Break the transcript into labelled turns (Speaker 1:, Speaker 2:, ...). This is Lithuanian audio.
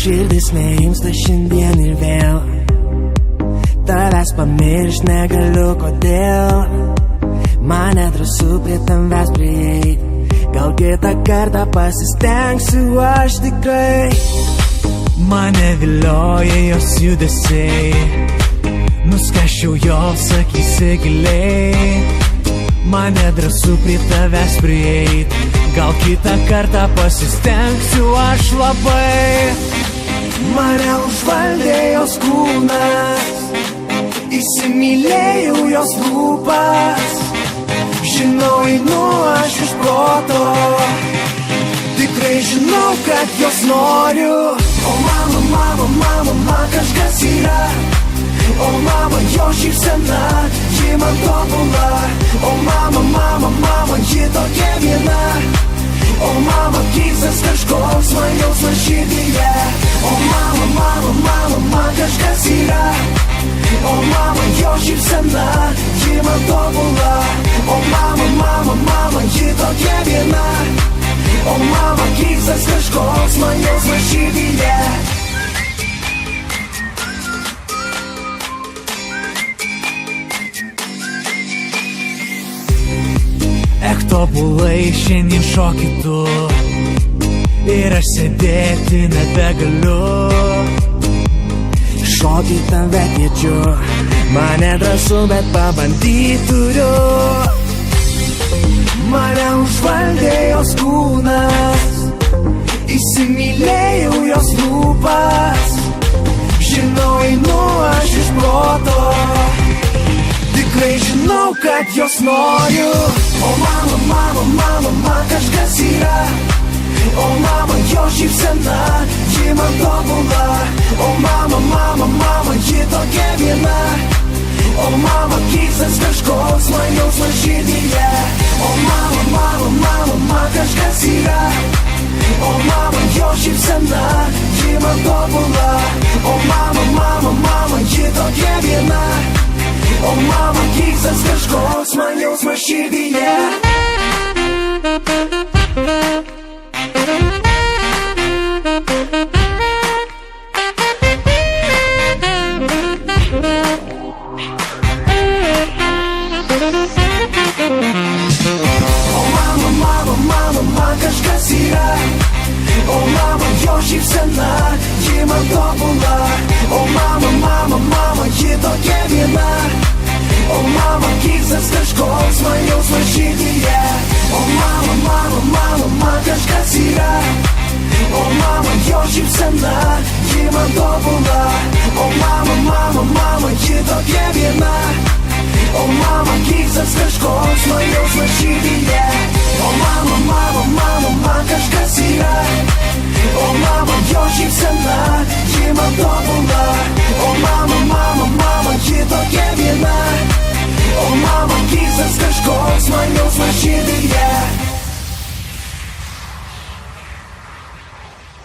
Speaker 1: širdis neimsta šiandien ir vėl. Tavęs pamiršt negaliu, kodėl. Man nedrąsu prie tavęs prieit. Gal kitą kartą pasistengsiu aš tikrai. Mane vilioja jos judesiai, nuskęsčiau jos akyse giliai. Man nedrąsu prie tavęs prieit. Gal kitą kartą pasistengsiu aš labai. Mane užvaldė jos kūnas, įsimylėjau jos lūpas. Žinau, einu aš iš proto, tikrai žinau, kad jos noriu. O mama, mama, mama, man kažkas yra. O mama, jo šypsena, ji man tobula. O mama, mama, mama, ji tokia viena. O mama, keistas kažkoks man jausmas širdyje. O mama, mama, mama, man kažkas yra. O mama, jo šypsena, ji man tobula. O mama, mama, mama, ji tokia viena. O mama, keistas kažkoks man jausmas širdyje. Tobulai šiandien šoki tu ir aš sėdėti nebegaliu. Šokį tave kviečiu, man nedrąsu, bet pabandyti turiu. Mane užvaldė jos kūnas, įsimylėjau jos lūpas. Žinau, einu aš iš proto, tikrai žinau, kad jos noriu. O mama, mama, mama, man kažkas yra. O mama, jo šypsena, ji man tobula. O mama, mama, mama, ji tokia viena. O mama, keistas kažkoks man jausmas širdyje. O mama, mama, mama, man kažkas yra. O mama, jo šypsena, ji man tobula. O mama, mama, mama, ji tokia viena. O mama, keistas kažkoks man jausmas širdyje. O mama, mama, mama, man kažkas yra. O mama, jo šypsena, ji man tobula. O mama, mama, mama, ji tokia viena. O mama, keistas kažkoks man jausmas širdyje. O mama, mama, mama, man kažkas yra. O mama, jo šypsena, ji man tobula. O mama, mama, mama, ji tokia viena.